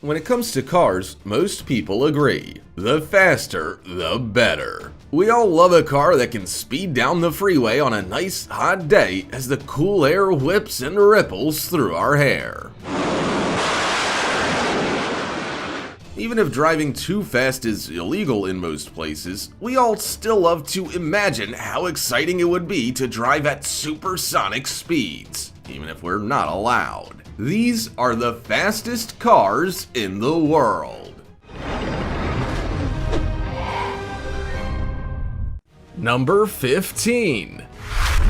When it comes to cars, most people agree. The faster, the better. We all love a car that can speed down the freeway on a nice hot day as the cool air whips and ripples through our hair. Even if driving too fast is illegal in most places, we all still love to imagine how exciting it would be to drive at supersonic speeds, even if we're not allowed. These are the fastest cars in the world. Number 15.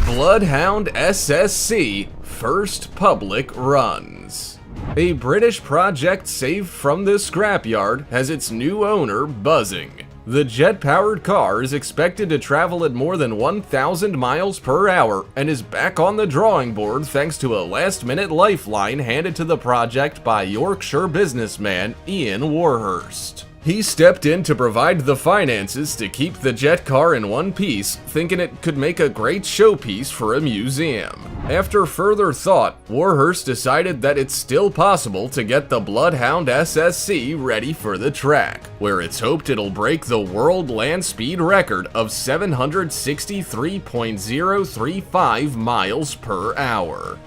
Bloodhound SSC First Public Runs. A British project saved from the scrapyard has its new owner buzzing. The jet-powered car is expected to travel at more than 1,000 miles per hour and is back on the drawing board thanks to a last-minute lifeline handed to the project by Yorkshire businessman Ian Warhurst. He stepped in to provide the finances to keep the jet car in one piece, thinking it could make a great showpiece for a museum. After further thought, Warhurst decided that it's still possible to get the Bloodhound SSC ready for the track, where it's hoped it'll break the world land speed record of 763.035 miles per hour.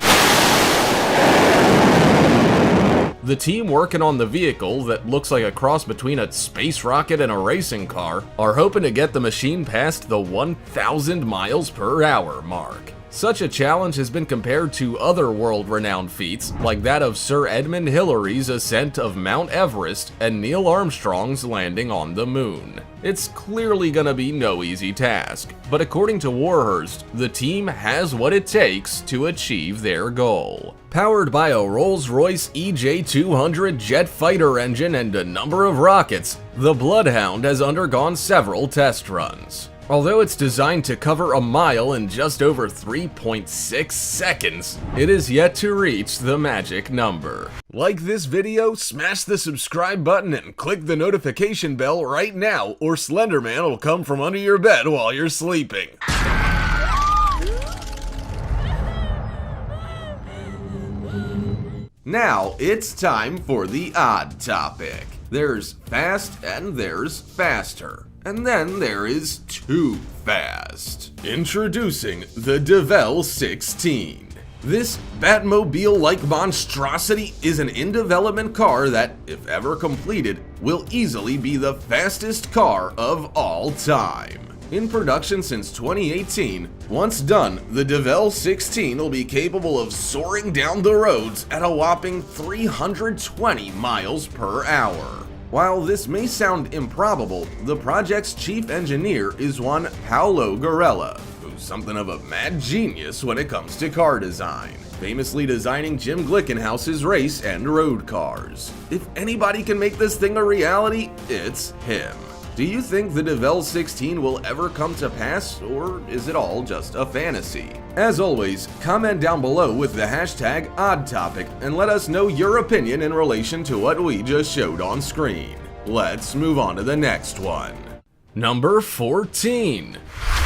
The team working on the vehicle, that looks like a cross between a space rocket and a racing car, are hoping to get the machine past the 1,000 miles per hour mark. Such a challenge has been compared to other world-renowned feats, like that of Sir Edmund Hillary's ascent of Mount Everest and Neil Armstrong's landing on the moon. It's clearly gonna be no easy task, but according to Warhurst, the team has what it takes to achieve their goal. Powered by a Rolls-Royce EJ200 jet fighter engine and a number of rockets, the Bloodhound has undergone several test runs. Although it's designed to cover a mile in just over 3.6 seconds, it is yet to reach the magic number. Like this video, smash the subscribe button and click the notification bell right now, or Slenderman will come from under your bed while you're sleeping. Now it's time for the odd topic. There's fast and there's faster. And then there is too fast. Introducing the DeVel 16. This Batmobile-like monstrosity is an in-development car that, if ever completed, will easily be the fastest car of all time. In production since 2018, once done, the DeVel 16 will be capable of soaring down the roads at a whopping 320 miles per hour. While this may sound improbable, the project's chief engineer is one Paulo Garella, who's something of a mad genius when it comes to car design, famously designing Jim Glickenhaus's race and road cars. If anybody can make this thing a reality, it's him. Do you think the DeVel 16 will ever come to pass, or is it all just a fantasy? As always, comment down below with the hashtag OddTopic and let us know your opinion in relation to what we just showed on screen. Let's move on to the next one. Number 14.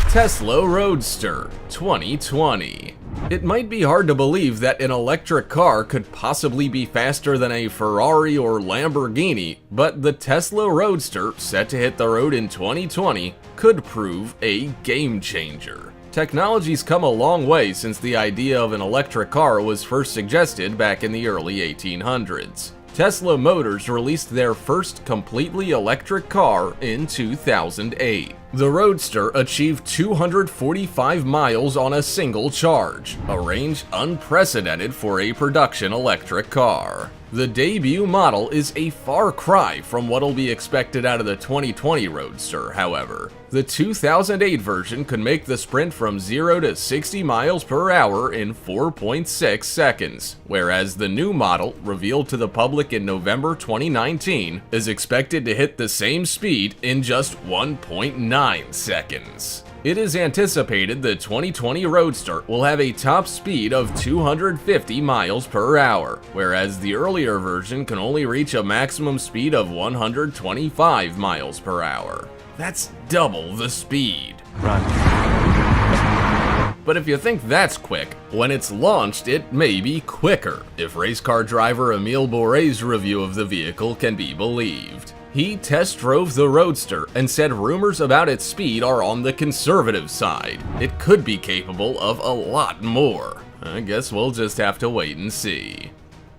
Tesla Roadster 2020. It might be hard to believe that an electric car could possibly be faster than a Ferrari or Lamborghini, but the Tesla Roadster, set to hit the road in 2020, could prove a game changer. Technology's come a long way since the idea of an electric car was first suggested back in the early 1800s. Tesla Motors released their first completely electric car in 2008. The Roadster achieved 245 miles on a single charge, a range unprecedented for a production electric car. The debut model is a far cry from what'll be expected out of the 2020 Roadster, however. The 2008 version could make the sprint from 0 to 60 miles per hour in 4.6 seconds, whereas the new model, revealed to the public in November 2019, is expected to hit the same speed in just 1.9 seconds. It is anticipated the 2020 Roadster will have a top speed of 250 miles per hour, whereas the earlier version can only reach a maximum speed of 125 miles per hour. That's double the speed. Run. but if you think that's quick, when it's launched it may be quicker, if race car driver Emile Bourret's review of the vehicle can be believed. He test drove the Roadster and said rumors about its speed are on the conservative side. It could be capable of a lot more. I guess we'll just have to wait and see.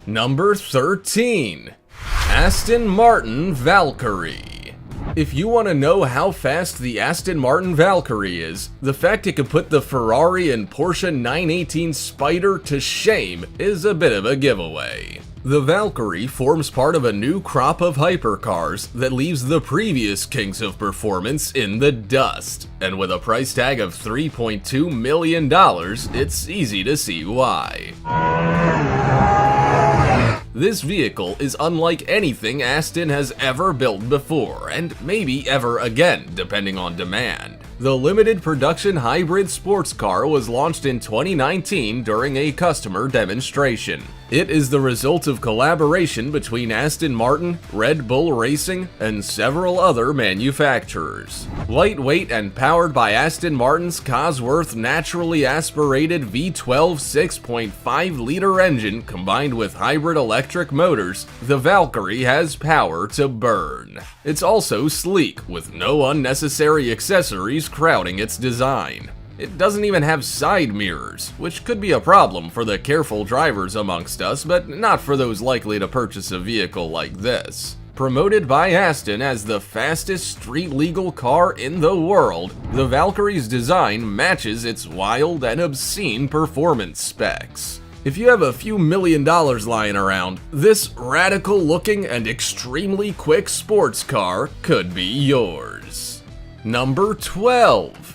Number 13. Aston Martin Valkyrie. If you want to know how fast the Aston Martin Valkyrie is, the fact it could put the Ferrari and Porsche 918 Spyder to shame is a bit of a giveaway. The Valkyrie forms part of a new crop of hypercars that leaves the previous kings of performance in the dust, and with a price tag of $3.2 million, it's easy to see why. This vehicle is unlike anything Aston has ever built before, and maybe ever again, depending on demand. The limited production hybrid sports car was launched in 2019 during a customer demonstration. It is the result of collaboration between Aston Martin, Red Bull Racing, and several other manufacturers. Lightweight and powered by Aston Martin's Cosworth naturally aspirated V12 6.5-liter engine combined with hybrid electric motors, the Valkyrie has power to burn. It's also sleek, with no unnecessary accessories crowding its design. It doesn't even have side mirrors, which could be a problem for the careful drivers amongst us, but not for those likely to purchase a vehicle like this. Promoted by Aston as the fastest street-legal car in the world, the Valkyrie's design matches its wild and obscene performance specs. If you have a few $1 million lying around, this radical-looking and extremely quick sports car could be yours. Number 12.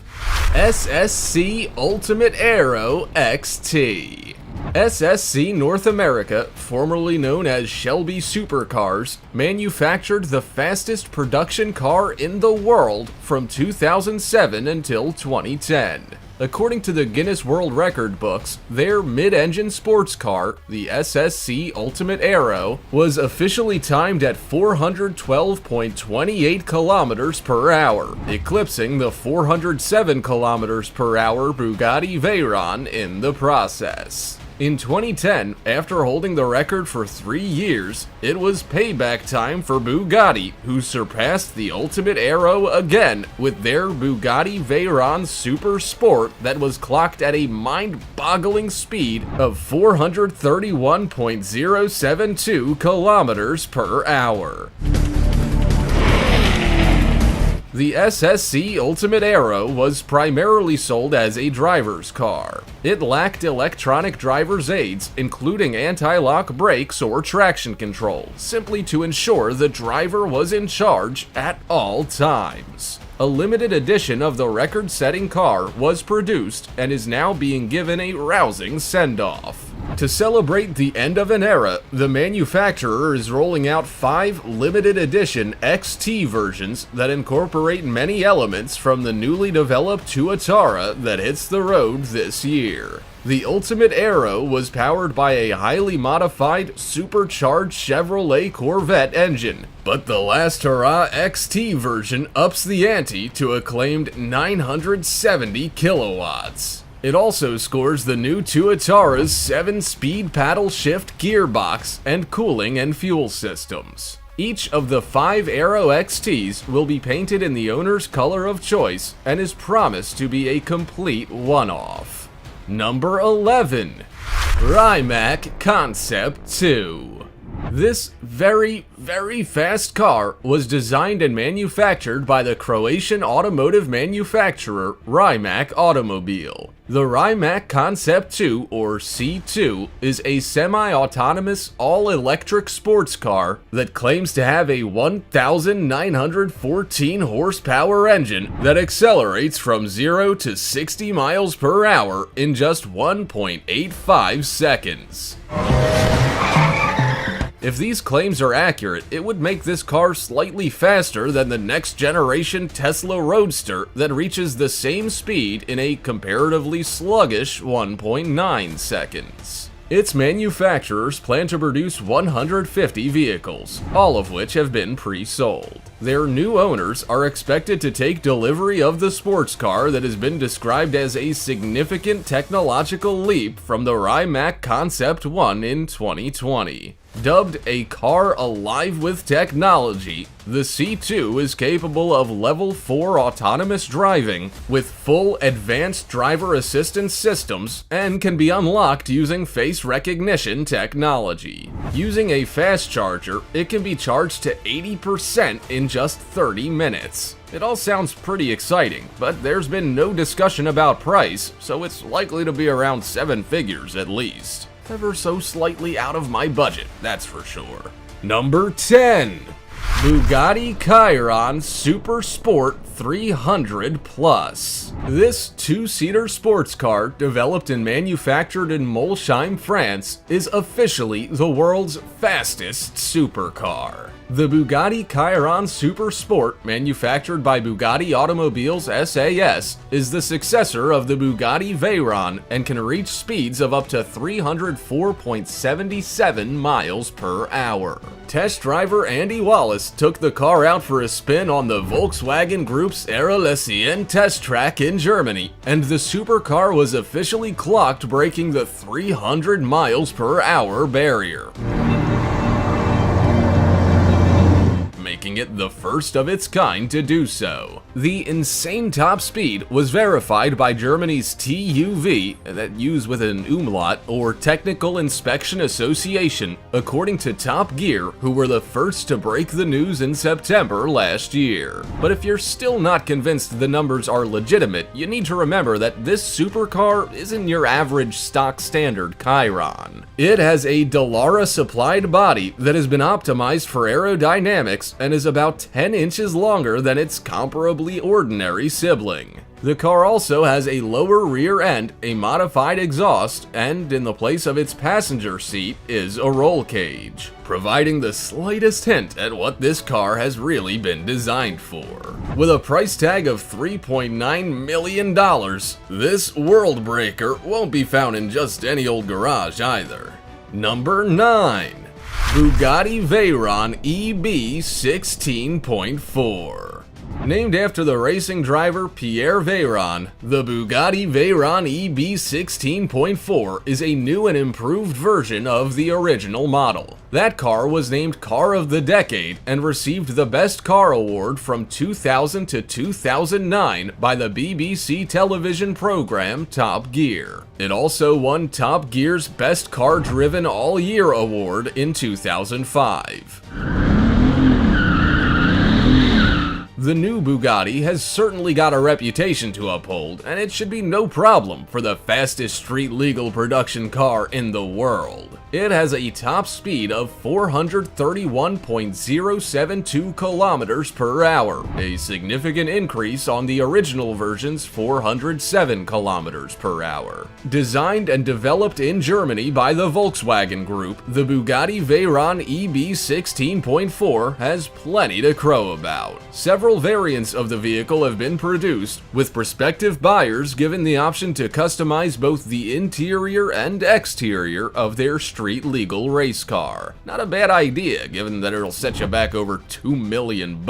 SSC Ultimate Aero XT. SSC North America, formerly known as Shelby Supercars, manufactured the fastest production car in the world from 2007 until 2010. According to the Guinness World Record books, their mid-engine sports car, the SSC Ultimate Aero, was officially timed at 412.28 kilometers per hour, eclipsing the 407 kilometers per hour Bugatti Veyron in the process. In 2010, after holding the record for 3 years, it was payback time for Bugatti, who surpassed the Ultimate Aero again with their Bugatti Veyron Super Sport that was clocked at a mind-boggling speed of 431.072 kilometers per hour. The SSC Ultimate Aero was primarily sold as a driver's car. It lacked electronic driver's aids, including anti-lock brakes or traction control, simply to ensure the driver was in charge at all times. A limited edition of the record-setting car was produced and is now being given a rousing send-off. To celebrate the end of an era, the manufacturer is rolling out 5 limited edition XT versions that incorporate many elements from the newly developed Tuatara that hits the road this year. The Ultimate Aero was powered by a highly modified, supercharged Chevrolet Corvette engine, but the last hurrah XT version ups the ante to a claimed 970 kilowatts. It also scores the new Tuatara's 7-speed paddle shift gearbox and cooling and fuel systems. Each of the 5 Aero XTs will be painted in the owner's color of choice and is promised to be a complete one-off. Number 11. Rimac Concept 2. This very fast car was designed and manufactured by the Croatian automotive manufacturer Rimac Automobile. The Rimac Concept 2, or C2, is a semi-autonomous, all-electric sports car that claims to have a 1,914 horsepower engine that accelerates from 0 to 60 miles per hour in just 1.85 seconds. If these claims are accurate, it would make this car slightly faster than the next generation Tesla Roadster that reaches the same speed in a comparatively sluggish 1.9 seconds. Its manufacturers plan to produce 150 vehicles, all of which have been pre-sold. Their new owners are expected to take delivery of the sports car that has been described as a significant technological leap from the Rimac Concept 1 in 2020. Dubbed a car alive with technology, the C2 is capable of level 4 autonomous driving with full advanced driver assistance systems and can be unlocked using face recognition technology. Using a fast charger, it can be charged to 80% in just 30 minutes. It all sounds pretty exciting, but there's been no discussion about price, so it's likely to be around 7 figures at least. Ever so slightly out of my budget, that's for sure. Number 10. Bugatti Chiron Super Sport 300 Plus. This two-seater sports car, developed and manufactured in Molsheim, France, is officially the world's fastest supercar. The Bugatti Chiron Super Sport, manufactured by Bugatti Automobiles SAS, is the successor of the Bugatti Veyron and can reach speeds of up to 304.77 miles per hour. Test driver Andy Wallace took the car out for a spin on the Volkswagen Group's Arlesien test track in Germany, and the supercar was officially clocked breaking the 300 miles per hour barrier, making it the first of its kind to do so. The insane top speed was verified by Germany's TÜV, that used with an umlaut, or Technical Inspection Association, according to Top Gear, who were the first to break the news in September last year. But if you're still not convinced the numbers are legitimate, you need to remember that this supercar isn't your average stock standard Chiron. It has a Dallara-supplied body that has been optimized for aerodynamics and is about 10 inches longer than its comparably ordinary sibling. The car also has a lower rear end, a modified exhaust, and in the place of its passenger seat is a roll cage, providing the slightest hint at what this car has really been designed for. With a price tag of $3.9 million, this world breaker won't be found in just any old garage either. Number 9. Bugatti Veyron EB 16.4. Named after the racing driver Pierre Veyron, the Bugatti Veyron EB 16.4 is a new and improved version of the original model. That car was named Car of the Decade and received the Best Car Award from 2000 to 2009 by the BBC television program Top Gear. It also won Top Gear's Best Car Driven All Year award in 2005. The new Bugatti has certainly got a reputation to uphold, and it should be no problem for the fastest street-legal production car in the world. It has a top speed of 431.072 kilometers per hour, a significant increase on the original version's 407 kilometers per hour. Designed and developed in Germany by the Volkswagen Group, the Bugatti Veyron EB 16.4 has plenty to crow about. Several variants of the vehicle have been produced, with prospective buyers given the option to customize both the interior and exterior of their street-legal race car. Not a bad idea, given that it'll set you back over $2 million.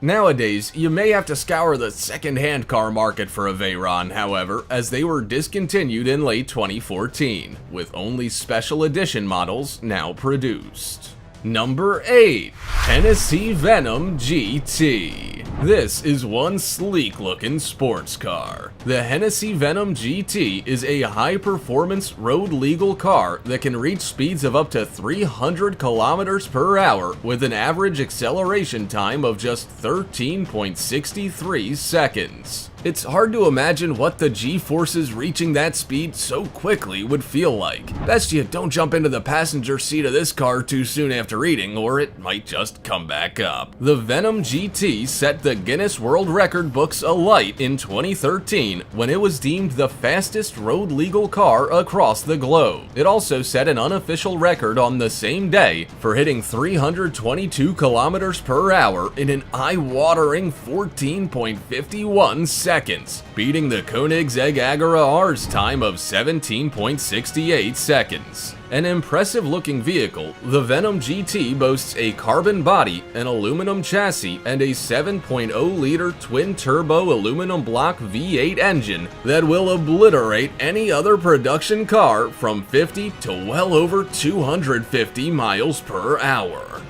Nowadays, you may have to scour the second-hand car market for a Veyron, however, as they were discontinued in late 2014, with only special edition models now produced. Number 8. Hennessy Venom GT. This is one sleek-looking sports car. The Hennessy Venom GT is a high-performance road-legal car that can reach speeds of up to 300 kilometers per hour with an average acceleration time of just 13.63 seconds. It's hard to imagine what the G-forces reaching that speed so quickly would feel like. Best you don't jump into the passenger seat of this car too soon after eating, or it might just come back up. The Venom GT set the Guinness World Record books alight in 2013 when it was deemed the fastest road-legal car across the globe. It also set an unofficial record on the same day for hitting 322 kilometers per hour in an eye-watering 14.51 seconds. seconds, beating the Koenigsegg Agera R's time of 17.68 seconds. An impressive-looking vehicle, the Venom GT boasts a carbon body, an aluminum chassis, and a 7.0-liter twin-turbo aluminum block V8 engine that will obliterate any other production car from 50 to well over 250 miles per hour.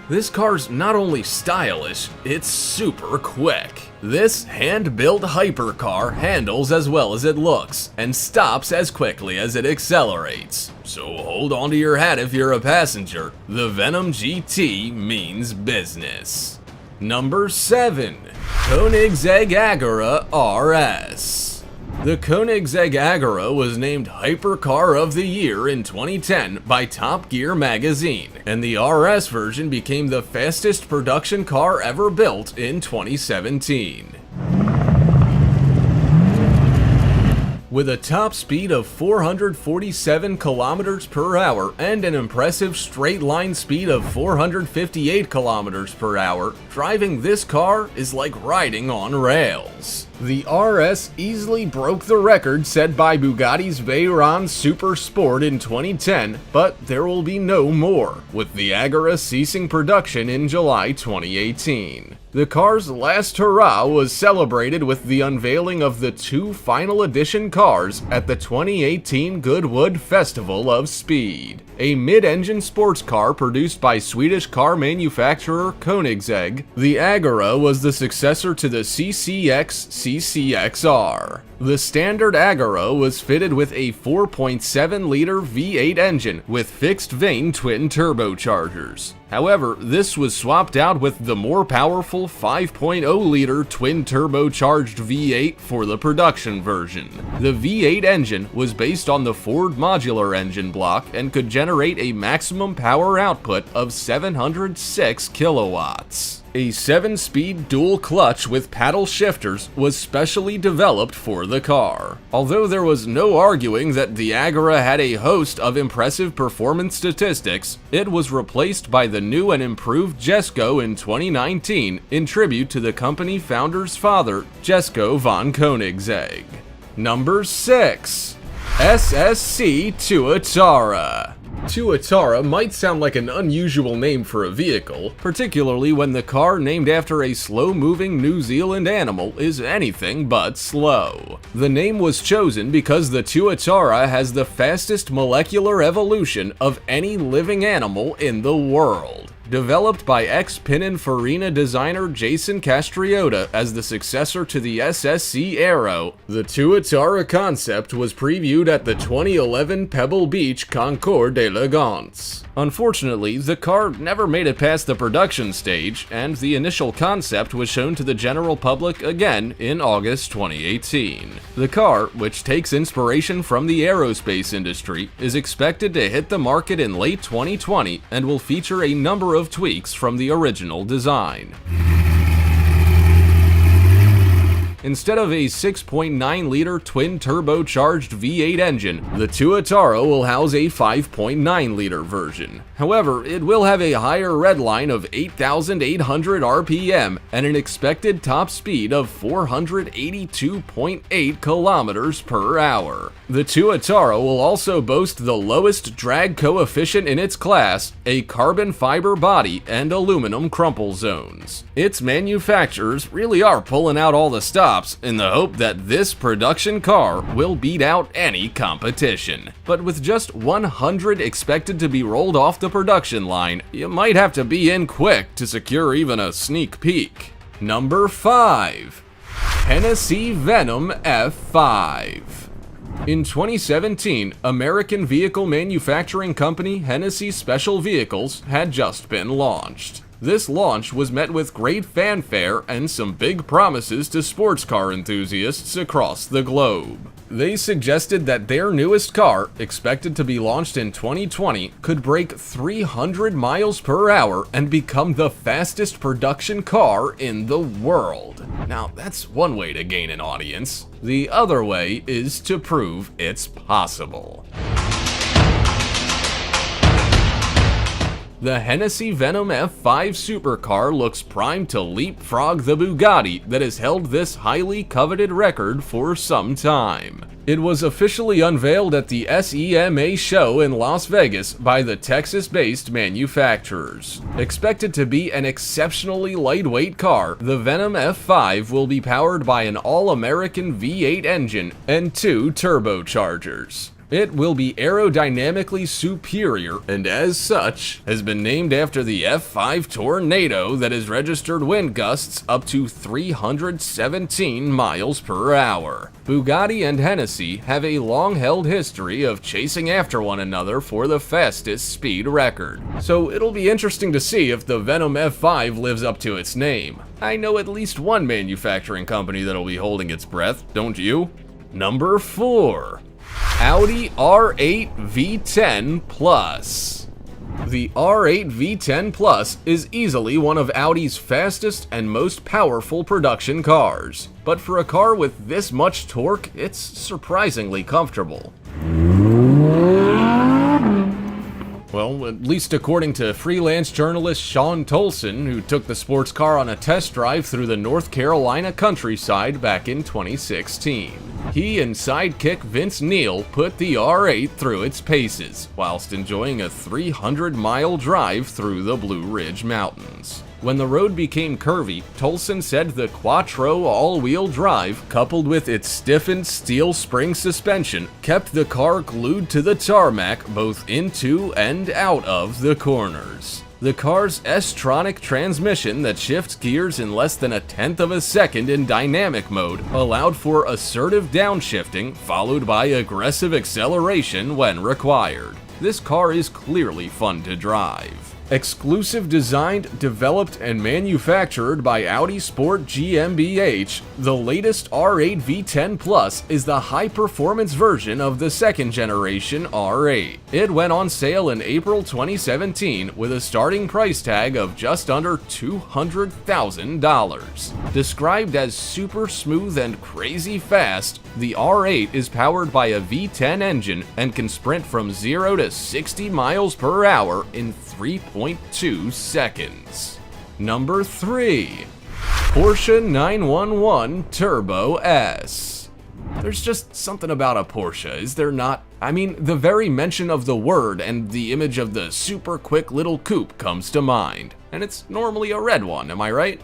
This car's not only stylish, it's super quick. This hand-built hypercar handles as well as it looks, and stops as quickly as it accelerates. So hold on to your hat if you're a passenger. The Venom GT means business. Number 7. Koenigsegg Agera RS. The Koenigsegg Agera was named Hypercar of the Year in 2010 by Top Gear magazine, and the RS version became the fastest production car ever built in 2017. With a top speed of 447 kilometers per hour and an impressive straight line speed of 458 kilometers per hour, driving this car is like riding on rails. The RS easily broke the record set by Bugatti's Veyron Super Sport in 2010, but there will be no more, with the Agera ceasing production in July 2018. The car's last hurrah was celebrated with the unveiling of the 2 final edition cars at the 2018 Goodwood Festival of Speed. A mid-engine sports car produced by Swedish car manufacturer Koenigsegg, the Agera was the successor to the CCX CCXR. The standard Agera was fitted with a 4.7-liter V8 engine with fixed-vane twin turbochargers. However, this was swapped out with the more powerful 5.0-liter twin-turbocharged V8 for the production version. The V8 engine was based on the Ford modular engine block and could generate a maximum power output of 706 kilowatts. A 7-speed dual clutch with paddle shifters was specially developed for the car. Although there was no arguing that the Agera had a host of impressive performance statistics, it was replaced by the new and improved Jesko in 2019 in tribute to the company founder's father, Jesko von Koenigsegg. Number 6. SSC Tuatara. Tuatara might sound like an unusual name for a vehicle, particularly when the car named after a slow-moving New Zealand animal is anything but slow. The name was chosen because the Tuatara has the fastest molecular evolution of any living animal in the world. Developed by ex-Pininfarina designer Jason Castriota as the successor to the SSC Aero, the Tuatara concept was previewed at the 2011 Pebble Beach Concours d'Elegance. Unfortunately, the car never made it past the production stage, and the initial concept was shown to the general public again in August 2018. The car, which takes inspiration from the aerospace industry, is expected to hit the market in late 2020 and will feature a number of tweaks from the original design. Instead of a 6.9-liter twin-turbocharged V8 engine, the Tuatara will house a 5.9-liter version. However, it will have a higher redline of 8,800 RPM and an expected top speed of 482.8 kilometers per hour. The Tuatara will also boast the lowest drag coefficient in its class, a carbon fiber body, and aluminum crumple zones. Its manufacturers really are pulling out all the stops in the hope that this production car will beat out any competition. But with just 100 expected to be rolled off the production line, you might have to be in quick to secure even a sneak peek. Number 5. Hennessy Venom F5. In 2017, American vehicle manufacturing company Hennessy Special Vehicles had just been launched. This launch was met with great fanfare and some big promises to sports car enthusiasts across the globe. They suggested that their newest car, expected to be launched in 2020, could break 300 miles per hour and become the fastest production car in the world. Now, that's one way to gain an audience. The other way is to prove it's possible. The Hennessy Venom F5 supercar looks primed to leapfrog the Bugatti that has held this highly coveted record for some time. It was officially unveiled at the SEMA show in Las Vegas by the Texas-based manufacturers. Expected to be an exceptionally lightweight car, the Venom F5 will be powered by an all-American V8 engine and 2 turbochargers. It will be aerodynamically superior and as such has been named after the F5 Tornado that has registered wind gusts up to 317 miles per hour. Bugatti and Hennessy have a long-held history of chasing after one another for the fastest speed record. So it'll be interesting to see if the Venom F5 lives up to its name. I know at least one manufacturing company that'll be holding its breath, don't you? Number 4. Audi R8 V10 Plus. The R8 V10 Plus is easily one of Audi's fastest and most powerful production cars. But for a car with this much torque, it's surprisingly comfortable. Well, at least according to freelance journalist Sean Tolson, who took the sports car on a test drive through the North Carolina countryside back in 2016. He and sidekick Vince Neil put the R8 through its paces, whilst enjoying a 300-mile drive through the Blue Ridge Mountains. When the road became curvy, Tolson said the Quattro all-wheel drive, coupled with its stiffened steel spring suspension, kept the car glued to the tarmac both into and out of the corners. The car's S-tronic transmission that shifts gears in less than 1/10 of a second in dynamic mode allowed for assertive downshifting followed by aggressive acceleration when required. This car is clearly fun to drive. Exclusive designed, developed, and manufactured by Audi Sport GmbH, the latest R8 V10 Plus is the high-performance version of the second-generation R8. It went on sale in April 2017 with a starting price tag of just under $200,000. Described as super smooth and crazy fast, the R8 is powered by a V10 engine and can sprint from 0 to 60 miles per hour in 3.2 seconds. Number 3. Porsche 911 Turbo S. There's just something about a Porsche, is there not? I mean, the very mention of the word and the image of the super quick little coupe comes to mind. And it's normally a red one, am I right?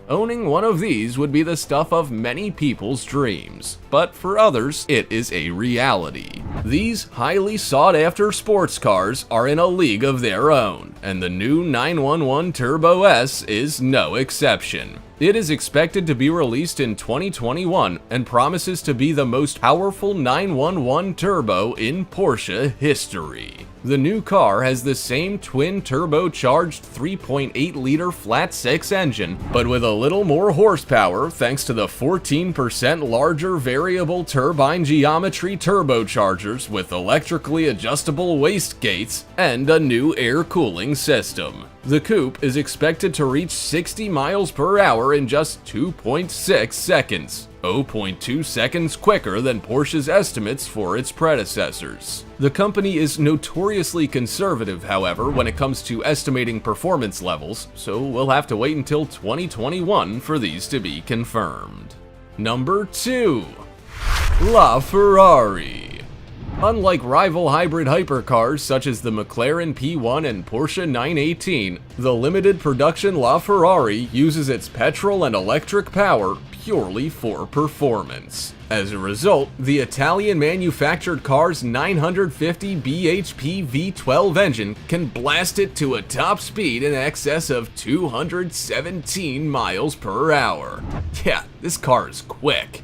Owning one of these would be the stuff of many people's dreams, but for others, it is a reality. These highly sought-after sports cars are in a league of their own, and the new 911 Turbo S is no exception. It is expected to be released in 2021 and promises to be the most powerful 911 Turbo in Porsche history. The new car has the same twin turbocharged 3.8-liter flat-six engine, but with a little more horsepower thanks to the 14% larger variable turbine geometry turbochargers with electrically adjustable wastegates and a new air cooling system. The coupe is expected to reach 60 miles per hour in just 2.6 seconds, 0.2 seconds quicker than Porsche's estimates for its predecessors. The company is notoriously conservative, however, when it comes to estimating performance levels, so we'll have to wait until 2021 for these to be confirmed. Number 2. LaFerrari. Unlike rival hybrid hypercars such as the McLaren P1 and Porsche 918, the limited production LaFerrari uses its petrol and electric power purely for performance. As a result, the Italian-manufactured car's 950 bhp V12 engine can blast it to a top speed in excess of 217 miles per hour. Yeah, this car is quick.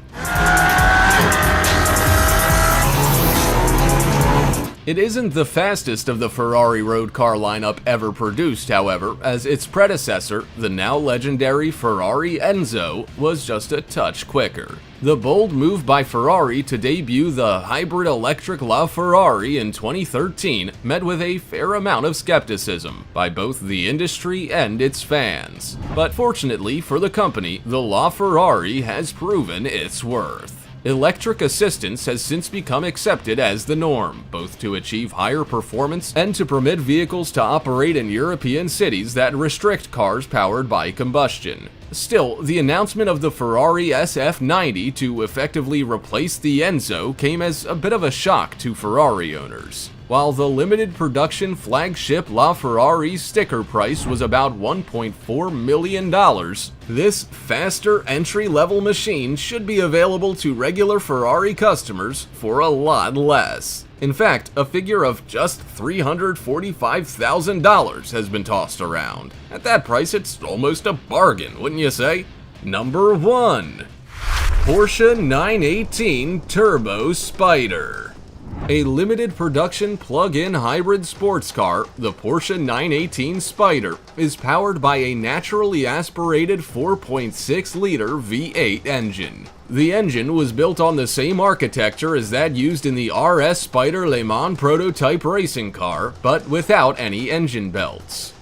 It isn't the fastest of the Ferrari road car lineup ever produced, however, as its predecessor, the now legendary Ferrari Enzo, was just a touch quicker. The bold move by Ferrari to debut the hybrid electric LaFerrari in 2013 met with a fair amount of skepticism by both the industry and its fans. But fortunately for the company, the LaFerrari has proven its worth. Electric assistance has since become accepted as the norm, both to achieve higher performance and to permit vehicles to operate in European cities that restrict cars powered by combustion. Still, the announcement of the Ferrari SF90 to effectively replace the Enzo came as a bit of a shock to Ferrari owners. While the limited production flagship LaFerrari sticker price was about $1.4 million, this faster entry-level machine should be available to regular Ferrari customers for a lot less. In fact, a figure of just $345,000 has been tossed around. At that price, it's almost a bargain, wouldn't you say? Number 1. Porsche 918 Turbo Spider. A limited production plug-in hybrid sports car, the Porsche 918 Spider is powered by a naturally aspirated 4.6-liter V8 engine. The engine was built on the same architecture as that used in the RS Spider Le Mans prototype racing car, but without any engine belts.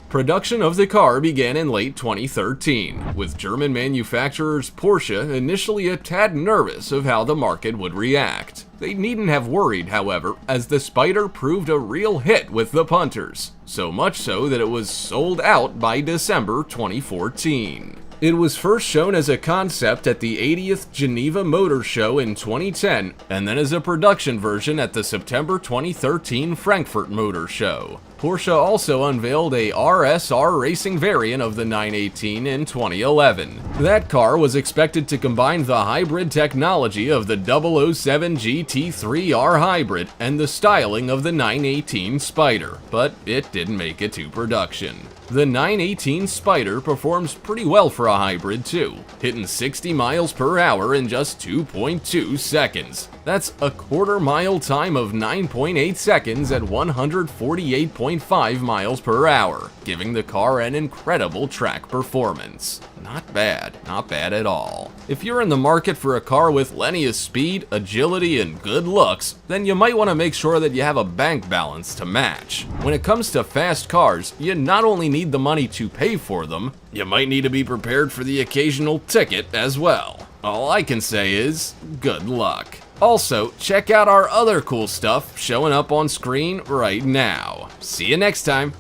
Production of the car began in late 2013, with German manufacturers Porsche initially a tad nervous of how the market would react. They needn't have worried, however, as the Spider proved a real hit with the punters, so much so that it was sold out by December 2014. It was first shown as a concept at the 80th Geneva Motor Show in 2010, and then as a production version at the September 2013 Frankfurt Motor Show. Porsche also unveiled a RSR racing variant of the 918 in 2011. That car was expected to combine the hybrid technology of the 007 GT3R Hybrid and the styling of the 918 Spider, but it didn't make it to production. The 918 Spider performs pretty well for a hybrid too, hitting 60 miles per hour in just 2.2 seconds. That's a quarter-mile time of 9.8 seconds at 148.5 miles per hour, giving the car an incredible track performance. Not bad at all. If you're in the market for a car with plenty of speed, agility, and good looks, then you might want to make sure that you have a bank balance to match. When it comes to fast cars, you not only need the money to pay for them, you might need to be prepared for the occasional ticket as well. All I can say is, good luck. Also, check out our other cool stuff showing up on screen right now. See you next time.